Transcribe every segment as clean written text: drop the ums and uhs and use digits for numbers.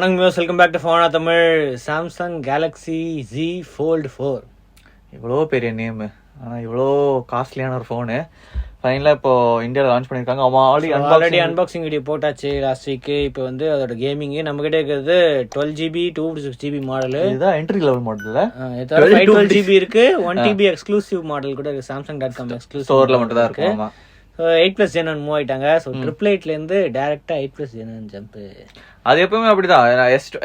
வணக்கம் viewers, welcome back to ஃபோனா Tamil. Samsung Galaxy Z Fold 4 இவ்வளோ பெரிய நேமு, ஆனால் இவ்வளோ காஸ்ட்லியான ஒரு ஃபோனு ஃபைனலாக இப்போ இந்தியாவில் லான்ச் பண்ணியிருக்காங்க. அவன் ஆல்ரெடி அன்பாக்சிங் வீடியோ போட்டாச்சு லாஸ்ட் வீக்கு. இப்போ வந்து அதோட கேமிங்கு நம்மகிட்ட இருக்கிறது 12GB 256GB மாடல். இதுதான் என்ட்ரி லெவல் மாடல். 512GB இருக்கு, 1TB எக்ஸ்க்ளூசிவ் மாடல் கூட இருக்கு. Samsung.com எக்ஸ்க்ளூசிவ் ஸ்டோரில் மட்டும் தான் இருக்கு. 8+ Gen 1 மூவ் ஆயிட்டாங்க. ஸோ 888லேருந்து டேரெக்டாக 8+ Gen 1 ஜம்ப். அது எப்பவுமே அப்படிதான்.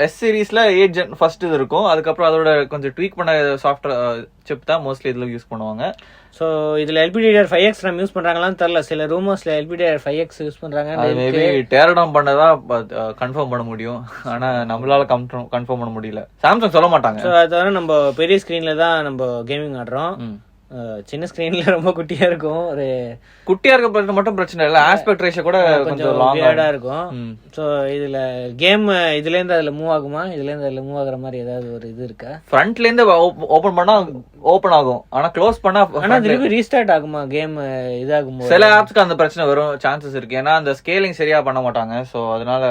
எஸ் சீரீஸ்ல 8 Gen ஃபர்ஸ்ட் இது இருக்கும், அதுக்கப்புறம் அதோட கொஞ்சம் ட்வீக் பண்ண சாஃப்ட்வேர் சிப் தான் மோஸ்ட்லி இதில் யூஸ் பண்ணுவாங்க. ஸோ இதில் LPDDR5X RAM யூஸ் பண்ணுறாங்களான்னு தெரில. சில ரூமர்ஸில் LPDDR5X யூஸ் பண்ணுறாங்க. அது மேபி டேர் டவுன் பண்ணதான் கன்ஃபார்ம் பண்ண முடியும், ஆனால் நம்மளால கன்ஃபார்ம் பண்ண முடியல. சாம்சங் சொல்ல மாட்டாங்க. ஸோ அது தவிர நம்ம பெரிய ஸ்க்ரீனில் தான் நம்ம கேமிங் ஆடுறோம். சின்ன ஸ்கிரீன்ல ரொம்ப குட்டியா இருக்கும். ஒரு குட்டியா இருக்க மட்டும் பிரச்சனை இல்ல, ஆஸ்பெக்ட் ரேஷியோ கூட கொஞ்சம் லாங்கா இருக்கும். சோ இதுல கேம் இதுல இருந்து அதுல மூவ் ஆகுமா, இதுல இருந்து அதுல மூவ் ஆகுற மாதிரி ஏதாவது ஒரு இது இருக்கா? ஃப்ரண்ட்ல இருந்து ஓபன் பண்ணா ஓபன் ஆகும், ஆனா க்ளோஸ் பண்ணா திருப்பி ரீஸ்டார்ட் ஆகுமா கேம் இதாகும்? சில ஆப்ஸ்க்கு அந்த பிரச்சனை வரும் சான்சஸ் இருக்கு, ஏன்னா அந்த ஸ்கேலிங் சரியா பண்ண மாட்டாங்க. சோ அதனால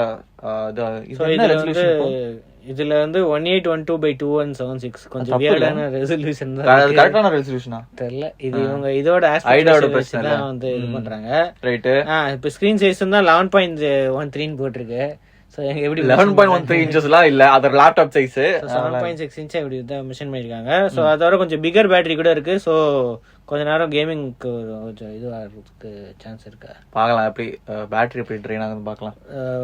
இதுல வந்து 1812/2176 கொஞ்சம் வியர்டான ரெசல்யூஷன் தான். அது கரெக்ட்டான ரெசல்யூஷனா தெரியல. இது இவங்க இதோட ஐடோட பிரச்சனை தான் வந்து இது பண்றாங்க. ரைட். இப்போ ஸ்கிரீன் சைஸ் தான் 11.13 போட்டுருக்கு. சோ எப்படி 11.13 இன்ச்சஸ்லாம் இல்ல, அது லேப்டாப் சைஸ். 7.6 இன்ச் இப்படி தான் மெஷின் பண்ணிருக்காங்க. சோ அதோட கொஞ்சம் பிகர் பேட்டரி கூட இருக்கு. சோ கொஞ்ச நேரம் கேமிங்க்கு கொஞ்சம் இது ஆகிறதுக்கு சான்ஸ் இருக்கு. பார்க்கலாம் எப்படி பேட்டரி எப்படி ட்ரெயின் ஆகுதுன்னு பார்க்கலாம்.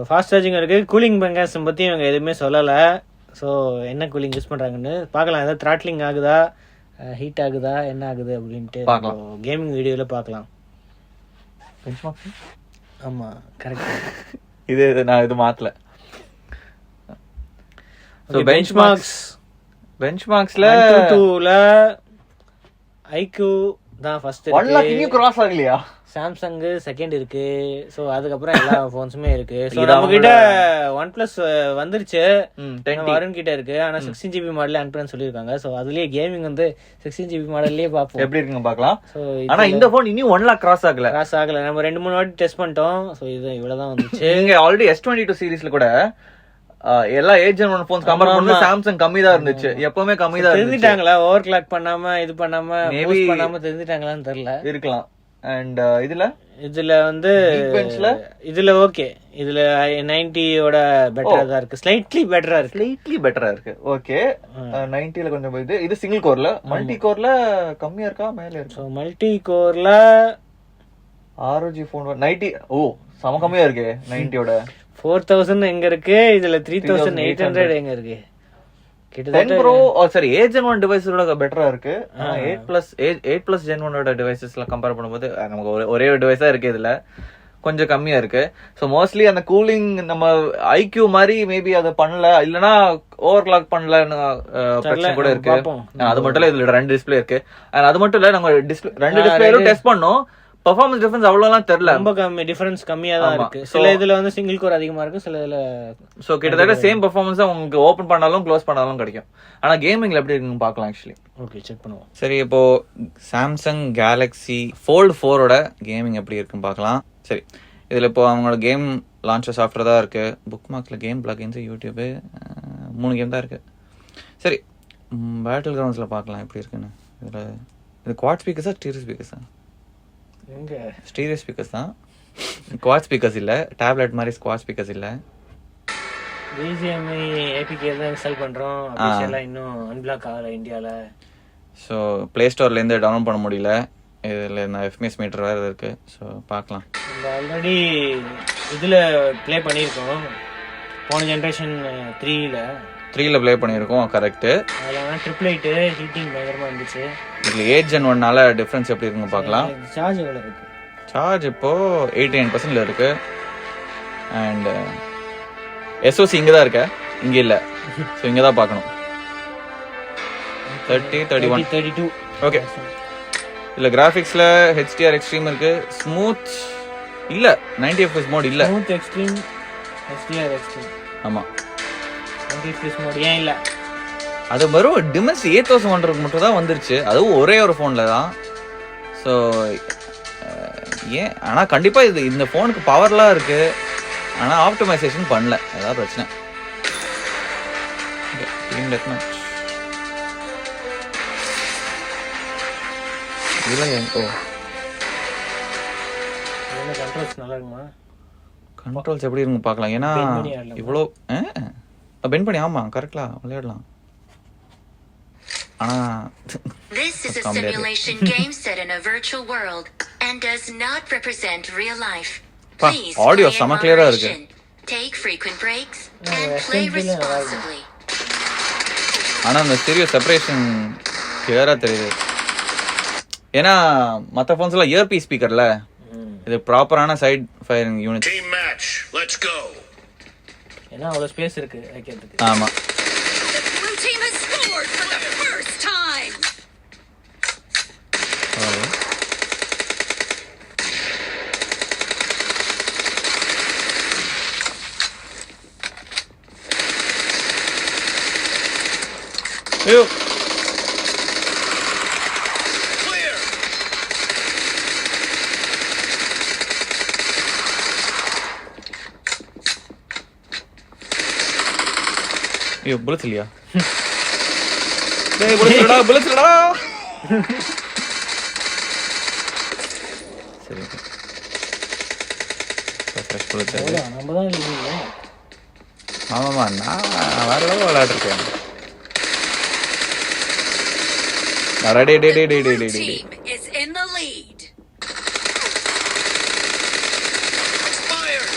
ஃபாஸ்ட் சார்ஜிங் இருக்கு. கூலிங் மெக்கானிசம் பத்தி இவங்க எதுவுமே சொல்லல. ஸோ என்ன கூலிங் யூஸ் பண்றாங்கன்னு பார்க்கலாம். ஏதாவது த்ராட்லிங் ஆகுதா, ஹீட் ஆகுதா, என்ன ஆகுது அப்படின்ட்டு பார்க்கலாம். கேமிங் வீடியோல பார்க்கலாம். ஆமா கரெக்ட். இது நான் இது மாத்தல. சோ பெஞ்ச்மார்க்ஸ்ல 2ல IQ தான் ஃபர்ஸ்ட். 1 lakh இன்னும் கிராஸ் ஆகலையா? சாம்சங் செகண்ட் இருக்கு. சோ அதுக்கப்புறம் எல்லா போன்ஸுமே இருக்கு. சோ நம்ம கிட்ட OnePlus வந்துருச்சு, வருண் கிட்ட இருக்கு. ஆனா 16GB மாடல்ல அனுப்புறேன்னு சொல்லிருக்காங்க. சோ அதுலயே கேமிங் வந்து 16GB மாடல்லயே பாப்போம் எப்படி இருக்குங்க பார்க்கலாம். ஆனா இந்த போன் இன்னும் 1 lakh கிராஸ் ஆகல. நம்ம 2-3 வாட்டி டெஸ்ட் பண்ணிட்டோம். சோ இது இவ்வளவுதான் வந்துச்சு. நீங்க ஆல்ரெடி S22 சீரிஸ்ல கூட எல்லா 8 Gen 1 போன்ஸ் கம்பேர் பண்ணும்போது சாம்சங் கம்மி தான் இருந்துச்சு. எப்பவுமே கம்மி தான். தெரிஞ்சிட்டாங்களா ஓவர் கிளாக் பண்ணாம இது பண்ணாம பூஸ்ட் பண்ணாம தெரிஞ்சிட்டாங்களான்னு தெரியல. இருக்கலாம். அண்ட் இதுல வந்து இதுல ஓகே, இதுல 90யோட பெட்டரா தான் இருக்கு. ஸ்லைட்லி பெட்டரா இருக்கு. ஓகே 90ல கொஞ்சம் இது சிங்கிள் கோர்ல. மல்டி கோர்ல கம்மியா இருக்கா மேல இருக்கு? சோ மல்டி கோர்ல ROG phone 90 சம கம்மியா இருக்கு. 90யோட 4000 எங்க இருக்கு, இதுல 3800 எங்க இருக்கு? கிட்டத்தட்ட 10 Pro சாரி 8 Gen 1 டிவைஸோட பெட்டரா இருக்கு. 8+ Gen 1 டிவைசஸ்ல கம்பேர் பண்ணும்போது நமக்கு ஒரே ஒரு டிவைஸா இருக்கு, இதுல கொஞ்சம் கம்மியா இருக்கு. ஸோ மோஸ்ட்லி அந்த கூலிங் நம்ம IQ மாதிரி மேபி அதை பண்ணல, இல்லைன்னா ஓவர் கிளாக் பண்ணலன்னு பிரச்சனை கூட இருக்கு. அது மட்டும் இல்ல, இதுல 2 டிஸ்பிளே இருக்கு. அது மட்டும் இல்ல, நம்ம 2 டிஸ்பிளேயும் டெஸ்ட் பண்ணோம். பெர்ஃபார்மன்ஸ் டிஃபரன்ஸ் அவ்வளவுலாம் தெரியல, ரொம்ப கம்மி டிஃபரன்ஸ் கம்மியா தான் இருக்கு. சில இதுல வந்து சிங்கிள் கோர் அதிகமா இருக்கு, சில இதுல சோ கிட்டத்தட்ட சேம் பெர்ஃபார்மன்ஸ் தான் உங்களுக்கு ஓபன் பண்ணாலும் க்ளோஸ் பண்ணாலும் கிடைக்கும். ஆனா கேமிங்ல எப்படி இருக்குன்னு பார்க்கலாம் ஆக்சுவலி. ஓகே செக் பண்ணுவோம். சரி, இப்போ சாம்சங் கேலக்ஸி Fold 4ஓட கேமிங் எப்படி இருக்குன்னு பார்க்கலாம். சரி, இதுல இப்போ அவங்களோட கேம் லான்ச்சர் சாஃப்ட்வேர் தான் இருக்கு. புக் மார்க்ல கேம் பிளகின்ஸ், யூடியூப் 3 கேம் தான் இருக்கு. சரி, பேட்டில் கிரவுண்ட்ஸ்ல பார்க்கலாம் எப்படி இருக்குன்னு. இதுல இது குவாட் ஸ்பீக்கர்ஸா ஸ்டீரியோ ஸ்பீக்கர்ஸா? ஸ்டீரியோ ஸ்பீக்கர்ஸ் தான், குவாட் ஸ்பீக்கர்ஸ் இல்ல. டேப்லெட் மாதிரி ஸ்குவாட் ஸ்பீக்கர்ஸ் இல்ல. BGMI APK தான் இன்ஸ்டால் பண்றோம். ஆஃபிஷியலா இன்னும் அன்பிளாக் ஆகல இந்தியால. சோ ப்ளே ஸ்டோர்ல இருந்து டவுன்லோட் பண்ண முடியல. இதுல நான் FPS மீட்டர் வேற இருக்கு. சோ பார்க்கலாம். நம்ம ஆல்ரெடி இதுல ப்ளே பண்ணிருக்கோம், போன ஜெனரேஷன் 3ல ப்ளே பண்ணிருக்கோம். கரெக்ட். அதனால ட்ரிபிள் 8 ஹீட்டிங் பயங்கரமா இருந்துச்சு. இதுல 8 Gen 1னால டிஃபரன்ஸ் எப்படி இருக்குன்னு பார்க்கலாம். சார்ஜ் எவ்வளவு இருக்கு? சார்ஜ் இப்போ 89% இருக்கு. அண்ட் SOC இங்க தான் இருக்கு, இங்க இல்ல. சோ இங்க தான் பார்க்கணும். 30 31 32. ஓகே. இல்ல கிராபிக்ஸ்ல HDR எக்ஸ்ட்ரீம் இருக்கு. ஸ்மூத் இல்ல, 90 FPS மோட் இல்ல. Smooth extreme, HDR extreme. ஆமா, 90 FPS மோட் ஏன் இல்ல? அது வெறும் டிமென்சிட்டி 8100 மட்டும் தான் வந்துருச்சு, அதுவும் ஒரே ஒரு ஃபோன்ல தான். ஸோ ஏன், ஆனால் கண்டிப்பாக இந்த ஃபோனுக்கு பவர்லாம் இருக்கு, ஆனால் ஆப்டிமைசேஷன் பண்ணல, அதான் பிரச்சனை. Team death match. இதெல்லாம் ஓ கண்ட்ரோல்ஸ் நல்லா இருக்குமா? கண்ட்ரோல்ஸ் எப்படி இருக்குன்னு பார்க்கலாம். ஏன்னா இவ்வளோ பென் பண்ணி ஆமாம் கரெக்டா விளையாடலாம். This is a simulation game set in a virtual world and does not represent real life. Please audio play in sama clear-ஆ இருக்கு. moderation, take frequent breaks and play responsibly. ஆனா அந்த ஸ்டீரியோ செப்பரேஷன் கிளியரா தெரியுது. ஏன்னா மற்ற ஃபோன்ஸ்ல இயர்பீஸ் ஸ்பீக்கர்ல இது ப்ராப்பரான side firing unit. Team match, let's go. ஏன்னா அவ்வளவு ஸ்பேஸ் இருக்கு வைக்கிறதுக்கு. ஆமா. The blue team has scored for the first time. ஐயோ Clear. ஐயோ புல்லட்ஸ் இல்லையா? டேய் புல்லட்ஸ் இல்லடா. சரி ஃப்ரெஷ் புல்லட்ஸ். நம்ம தான் இல்லையா? ஆமாமா நான் வேற level விளையாடுறேன். The blue team is in the lead. Expired.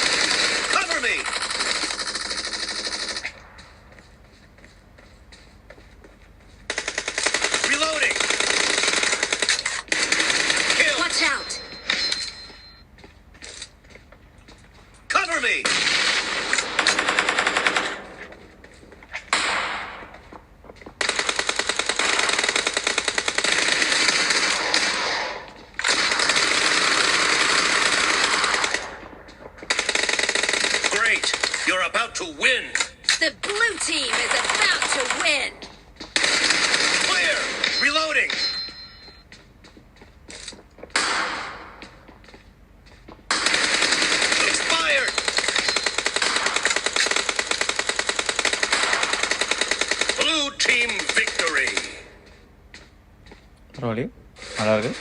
Cover me. Reloading. Kill. Watch out. Cover me. Great. You're about to win. The blue team is about to win. Clear. Reloading. Expired. Blue team victory. பரவாயில்லையே நல்லா இருக்கு.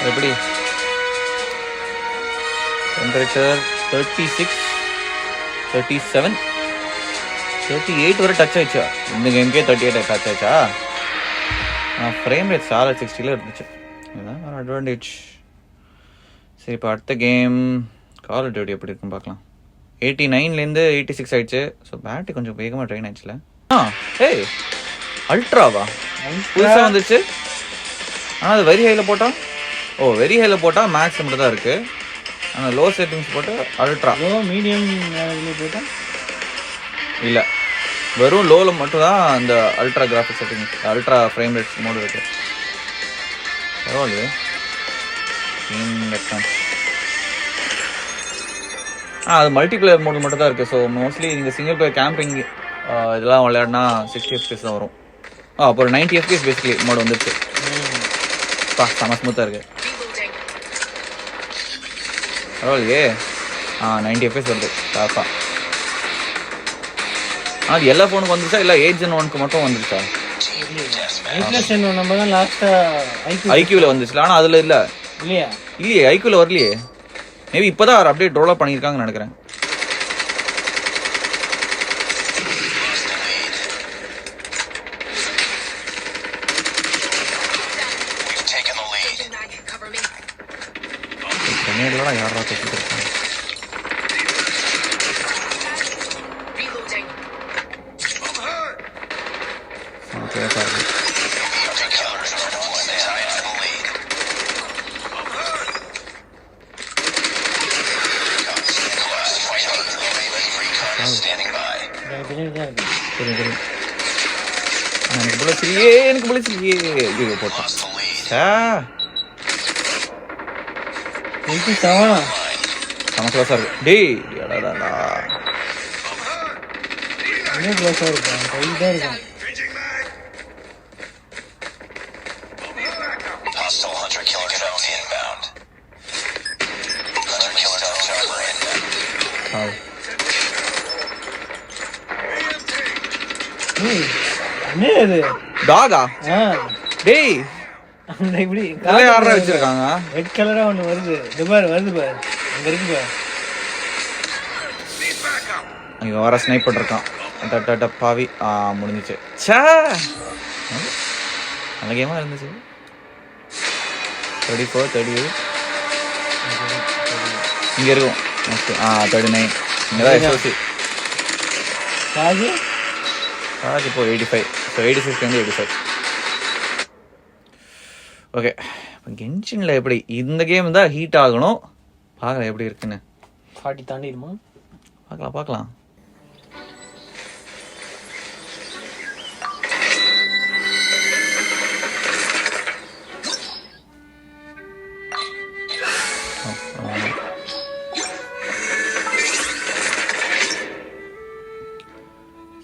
எப்படி temperature 36 37 38 வரை touch ஆயிடுச்சா? இந்த கேம்கே 38 touch ஆயிடுச்சா? Frame rate salad 60ல இருந்துச்சு. இதுதான் ஒரு அட்வான்டேஜ். சரி இப்போ அடுத்த கேம் கால் ஆஃப் டியூட்டி எப்படி இருக்குன்னு பார்க்கலாம். 89லேருந்து 86 ஆயிடுச்சு. ஸோ பேட்டரி கொஞ்சம் வேகமாக ட்ரெயின் ஆயிடுச்சுல. ஏய் அல்ட்ராவா புதுசாக வந்துச்சு. ஆனால் அது வெரி ஹையில் போட்டால் வெரி ஹையில் போட்டால் மேக்ஸ் மட்டும் தான் இருக்குது. ஆனால் லோ செட்டிங்ஸ் போட்டு அல்ட்ரா மீடியம் போட்டால் இல்லை வெறும் லோவில் மட்டும் தான் அந்த ultra graphic settings ultra frame rate mode இருக்கு. பரவாயில்லையே. அது மல்டிபிளேயர் மோடு மட்டும் தான் இருக்குது. ஸோ மோஸ்ட்லி நீங்கள் சிங்கிள் பிளேயர் கேம்பிங் இதெல்லாம் விளையாடினா 60 FPS தான் வரும். அப்போ ஒரு 90 FPS பேசிக்கலி மோடு வந்துடுச்சு. செம ஸ்மூத்தாக இருக்குது. பரவாயில்லையே. 90 FPS வருது டாப்பாக. அது எல்லா ஃபோனுக்கு வந்துருச்சா இல்லை Gen 1க்கு மட்டும் வந்துருச்சா? நம்ம தான் லாஸ்ட்டாக ஐக்யூவில் வந்துச்சுல. ஆனால் அதில் இல்லை இல்லையே ஐக்யூவில் வரலையே. மேபி இப்போ தான் அப்டேட் ரோல் அப் பண்ணியிருக்காங்கன்னு நினைக்கிறேன். யாரா தப்பிட்டு இருக்காங்க. எனக்கு புள்ளச்சிரியே போட்டான். செம க்ளோஸாக இருக்கு. டேய் அடாடா இன்னும் க்ளோஸாக இருக்கும். கை தான் இருக்கும். என்ன இது டாகா டேய் இப்படி கலர் யாரா வச்சிருக்காங்க ரெட் கலரா ஒண்ணு வருது இது பாரு வருது பாரு அங்க இருக்கு பாரு இங்க வர ஸ்னைப்பர் இருக்கான் டட்ட பாவி முடிஞ்சிச்சு ச்சே நல்ல கேமா இருந்துச்சு 34 38 இங்க இருக்கும் நெக்ஸ்ட் 39 இங்கதான் எஸ்ஓசி சார்ஜ் இப்போ 85 ஸோ 86 இருந்து 85 ஓகே இப்போ கென்ஷின்ல எப்படி இந்த கேம் தான் ஹீட் ஆகணும் பார்க்கலாம் எப்படி இருக்குன்னு 40 தாண்டிடுமா பார்க்கலாம்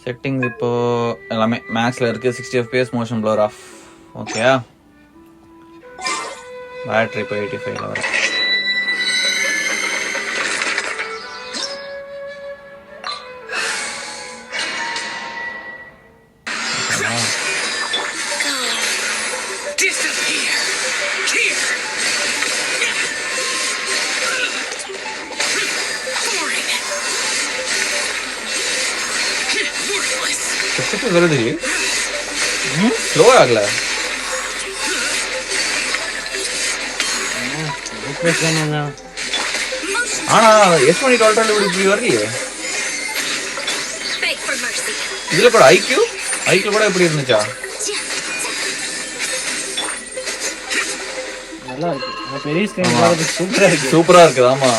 செட்டிங்ஸ் இப்போ எல்லாமே மேக்ஸ்ல இருக்கு 60 fps motion blur off okay battery இப்போ 85ல வர வருது ஸ்லோ ஆகல ஆனா S20 டால்டர்ல இப்படி வரலையே இதுல கூட ஐக்யூ கூட எப்படி இருந்துச்சா நல்லா இருக்கு பெரிய ஸ்கிரீன் சூப்பரா இருக்கு ஆமா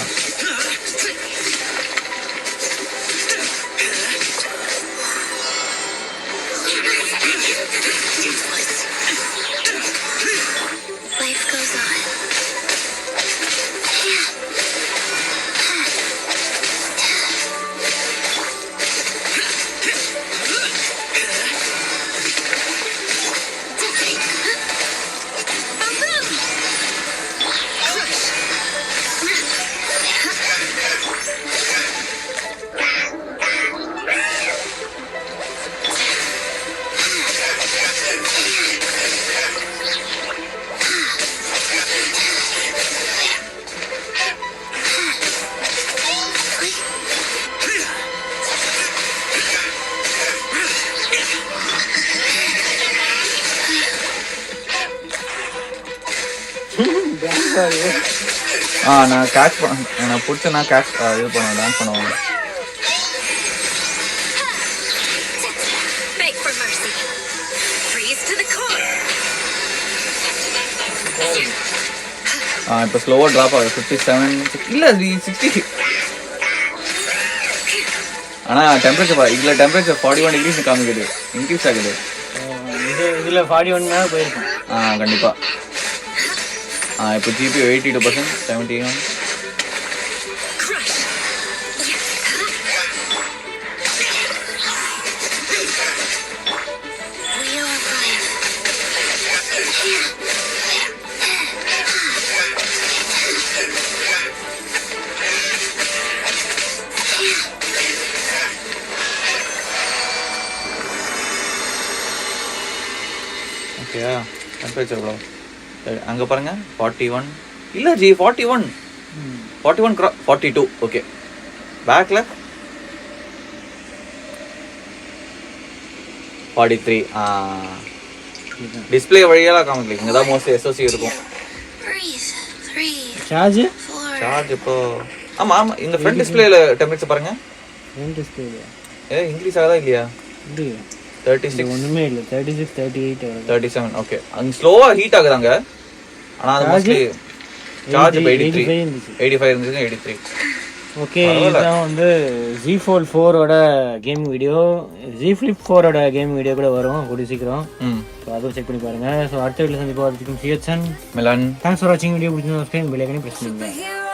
நான் கேட்ச் நான் பிடிச்ச நான் கேட்ச் இது பண்ணுவேன் டான்ஸ் பண்ணுவாங்க இப்போ ஸ்லோவா டிராப் ஆகுது 57 இல்ல 60 ஆனா டெம்பரேச்சர் இதுல டெம்பரேச்சர் 41 டிகிரிஸ் காமிக்குது இன்க்ரீஸ் ஆகுது இதுல 41 மேல போயிருக்கும் கண்டிப்பா இப்போ ஜிபி 82% 71 ஓகே டெம்பரேச்சர் எவ்வளோ அங்கே பாருங்க 41 இல்லை ஜி 41 42 ஓகே பேக்கில் 43 டிஸ்பிளே வழியெல்லாம் காமிக்கல இங்கே தான் மோஸ்ட்லி எஸ்ஓசி இருக்கும் சார்ஜ் இப்போ ஆமாம் ஆமாம் இந்த ஃப்ரண்ட் டிஸ்பிளேல டெம்பரேச்சர் பாருங்க ஃப்ரண்ட் டிஸ்பிளேல இன்க்ரீஸ் ஆகுதா இல்லையா 36 ஒண்ணுமே இல்ல 36 38 37 ஓகே அங்க ஸ்லோவா ஹீட் ஆகுதாங்க ஆனா அது மோஸ்ட்லி சார்ஜ் 85 இருந்துச்சு 83 ஓகே இதான் வந்து Z Fold 4 ஓட கேம் வீடியோ Z Flip 4 ஓட கேம் வீடியோ கூட வரும் கூடி சீக்கிரம் ஸோ அதுவும் செக் பண்ணி பாருங்க ஸோ அடுத்த வீடியோ சந்திப்போம் அதுக்கும் சிஎச்என் மிலன் தேங்க்ஸ் ஃபார் வாட்சிங் வீடியோ பிடிச்சிருந்தா பெல் ஐக்கனை பிரஸ் பண்ணுங்க